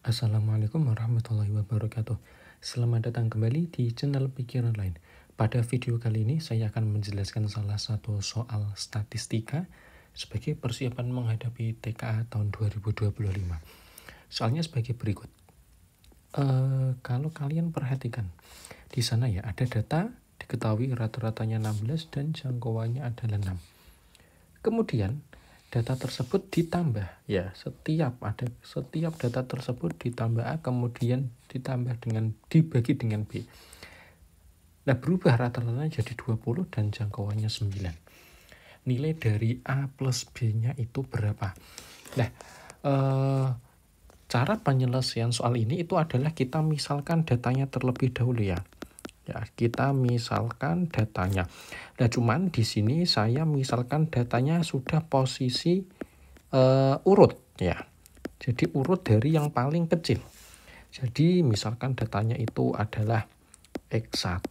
Assalamualaikum warahmatullahi wabarakatuh. Selamat datang kembali di channel Pikiran Lain. Pada video kali ini saya akan menjelaskan salah satu soal statistika sebagai persiapan menghadapi TKA tahun 2025. Soalnya sebagai berikut. Kalau kalian perhatikan, di sana ya ada data diketahui rata-ratanya 16 dan jangkauannya adalah 6. Kemudian data tersebut ditambah ya, setiap data tersebut ditambah A kemudian ditambah dengan dibagi dengan B. Nah, berubah rata-ratanya jadi 20 dan jangkauannya 9. Nilai dari A plus B-nya itu berapa? Nah, cara penyelesaian soal ini itu adalah kita misalkan datanya terlebih dahulu ya. Ya, kita misalkan datanya. Nah, cuman di sini saya misalkan datanya sudah posisi urut ya. Jadi urut dari yang paling kecil. Jadi misalkan datanya itu adalah X1,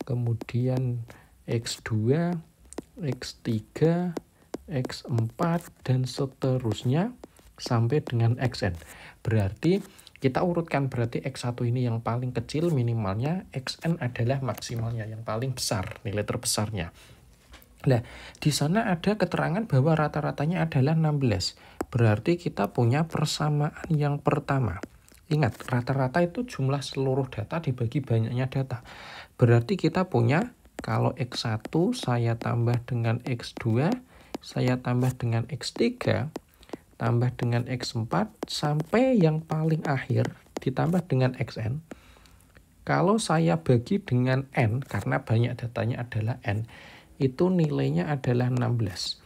kemudian X2, X3, X4 dan seterusnya sampai dengan Xn. Berarti kita urutkan, berarti X1 ini yang paling kecil minimalnya, Xn adalah maksimalnya, yang paling besar, nilai terbesarnya. Nah, di sana ada keterangan bahwa rata-ratanya adalah 16. Berarti kita punya persamaan yang pertama. Ingat, rata-rata itu jumlah seluruh data dibagi banyaknya data. Berarti kita punya, kalau X1 saya tambah dengan X2, saya tambah dengan X3, tambah dengan X4, sampai yang paling akhir ditambah dengan Xn. Kalau saya bagi dengan N, karena banyak datanya adalah N, itu nilainya adalah 16.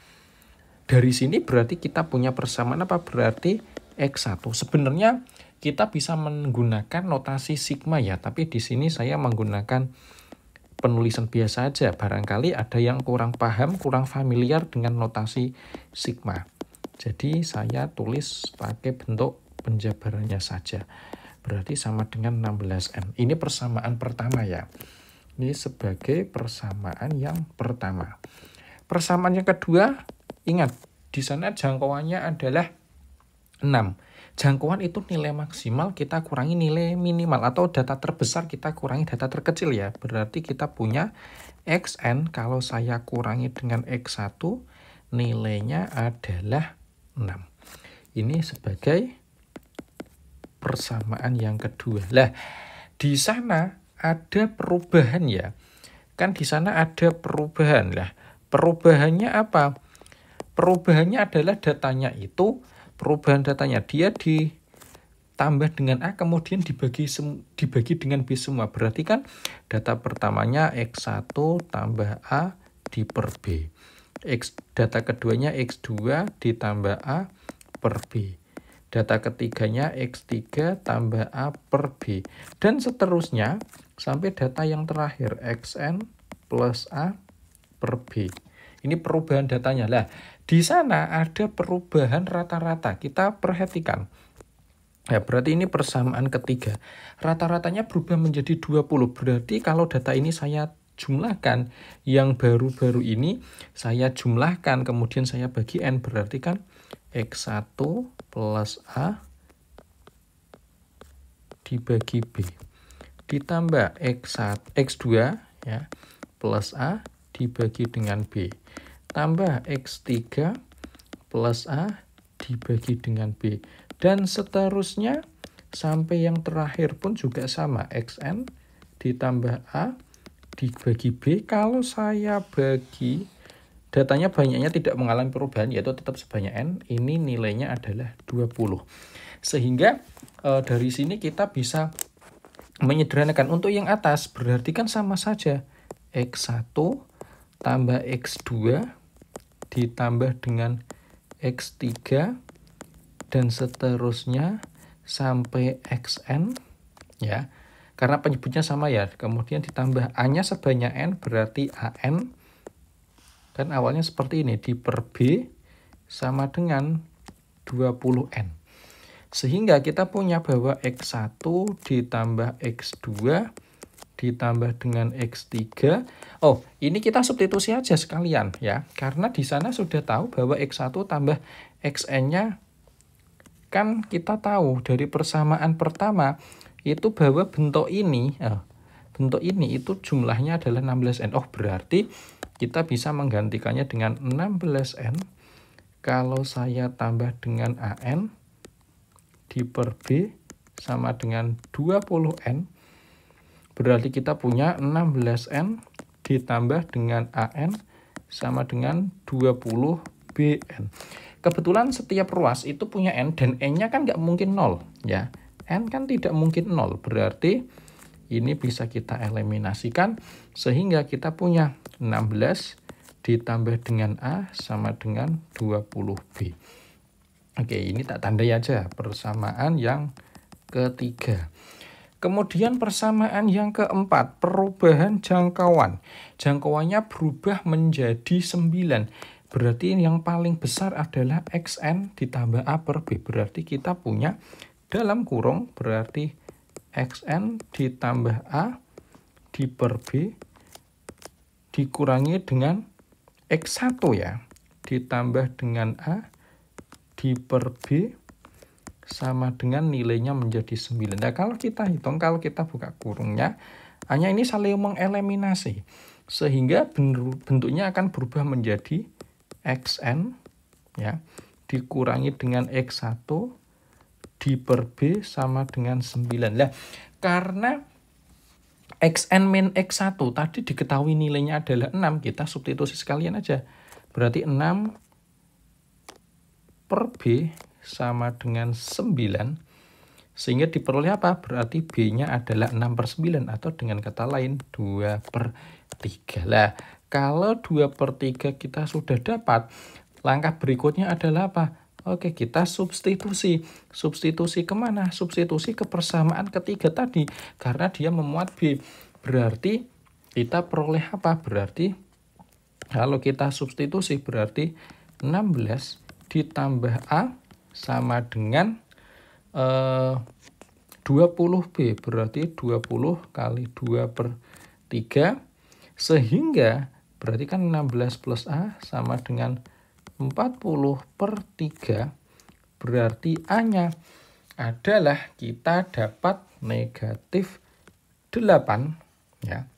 Dari sini berarti kita punya persamaan apa? Berarti X1. Sebenarnya kita bisa menggunakan notasi sigma ya, tapi di sini saya menggunakan penulisan biasa aja. Barangkali ada yang kurang paham, kurang familiar dengan notasi sigma. Jadi saya tulis pakai bentuk penjabarannya saja. Berarti sama dengan 16N. Ini persamaan pertama ya. Ini sebagai persamaan yang pertama. Persamaan yang kedua, ingat, di sana jangkauannya adalah 6. Jangkauan itu nilai maksimal, kita kurangi nilai minimal. Atau data terbesar kita kurangi data terkecil ya. Berarti kita punya Xn, kalau saya kurangi dengan X1, nilainya adalah 6. Ini sebagai persamaan yang kedua. Lah, di sana ada perubahan ya. Kan di sana ada perubahan. Lah, perubahannya apa? Perubahannya adalah datanya itu, perubahan datanya dia ditambah dengan A kemudian dibagi dengan B semua. Berarti kan data pertamanya X1 tambah A di per B. Data keduanya X2 ditambah A per B. Data ketiganya X3 tambah A per B. Dan seterusnya sampai data yang terakhir Xn plus A per B. Ini perubahan datanya. Lah, di sana ada perubahan rata-rata. Kita perhatikan. Ya, berarti ini persamaan ketiga. Rata-ratanya berubah menjadi 20. Berarti kalau data ini saya jumlahkan, yang baru-baru ini saya jumlahkan, kemudian saya bagi N, berarti kan X1 plus A dibagi B. Ditambah X2 ya, plus A dibagi dengan B. Tambah X3 plus A dibagi dengan B. Dan seterusnya sampai yang terakhir pun juga sama. Xn ditambah A dibagi B. Kalau saya bagi, datanya banyaknya tidak mengalami perubahan, yaitu tetap sebanyak N. Ini nilainya adalah 20. Sehingga dari sini kita bisa menyederhanakan. Untuk yang atas berarti kan sama saja. X1 tambah X2 ditambah dengan X3 dan seterusnya sampai Xn ya. Karena penyebutnya sama ya. Kemudian ditambah A-nya sebanyak N berarti AN. Kan awalnya seperti ini, di per B sama dengan 20N. Sehingga kita punya bahwa X1 ditambah X2 ditambah dengan X3. Oh, ini kita substitusi aja sekalian ya. Karena di sana sudah tahu bahwa X1 tambah Xn-nya kan kita tahu dari persamaan pertama itu bahwa bentuk ini itu jumlahnya adalah 16N. Oh, berarti kita bisa menggantikannya dengan 16N. Kalau saya tambah dengan AN di per B sama dengan 20N. Berarti kita punya 16N ditambah dengan AN sama dengan 20BN. Kebetulan setiap ruas itu punya N dan N-nya kan nggak mungkin 0 ya. N kan tidak mungkin 0. Berarti ini bisa kita eliminasikan sehingga kita punya 16 ditambah dengan A sama dengan 20B. Oke, ini tak tandai aja persamaan yang ketiga. Kemudian persamaan yang keempat, perubahan jangkauan. Jangkauannya berubah menjadi 9. Berarti yang paling besar adalah XN ditambah A per B. Berarti kita punya dalam kurung, berarti XN ditambah A di per B dikurangi dengan X1 ya. Ditambah dengan A di per B sama dengan nilainya menjadi 9. Nah, kalau kita hitung, kalau kita buka kurungnya, hanya ini saling mengeliminasi. Sehingga bentuknya akan berubah menjadi XN ya, dikurangi dengan X1 di per B sama dengan 9. Nah, karena XN min X1 tadi diketahui nilainya adalah 6, kita substitusi sekalian aja. Berarti 6 per B sama dengan 9, sehingga diperoleh apa? Berarti B-nya adalah 6 per 9, atau dengan kata lain 2 per 3. Lah, kalau 2 per 3 kita sudah dapat, langkah berikutnya adalah apa? Oke, kita substitusi. Substitusi kemana? Substitusi ke persamaan ketiga tadi, karena dia memuat B. Berarti kita peroleh apa? Berarti kalau kita substitusi, berarti 16 ditambah A sama dengan 20B, berarti 20 kali 2 per 3, sehingga berarti kan 16 plus A sama dengan 40 per 3, berarti A-nya adalah kita dapat negatif 8 ya.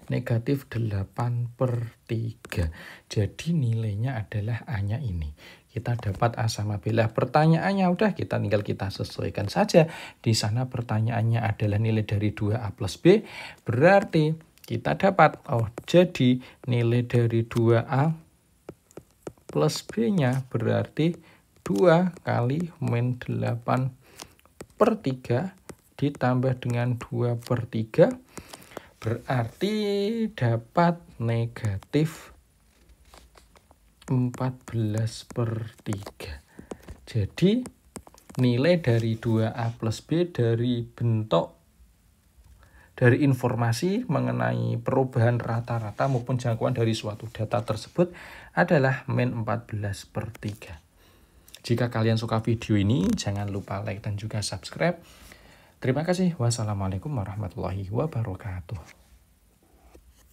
Negatif 8 per 3. Jadi nilainya adalah A-nya ini. Kita dapat A sama B. Lah, pertanyaannya udah tinggal kita sesuaikan saja. Di sana pertanyaannya adalah nilai dari 2A plus B. Berarti kita dapat, jadi nilai dari 2A plus B-nya berarti 2 kali min 8 per 3 ditambah dengan 2 per 3. Berarti dapat negatif 14 per 3. Jadi nilai dari 2A plus B dari bentuk, dari informasi mengenai perubahan rata-rata maupun jangkauan dari suatu data tersebut adalah min 14 per 3. Jika kalian suka video ini, jangan lupa like dan juga subscribe. Terima kasih. Wassalamualaikum warahmatullahi wabarakatuh.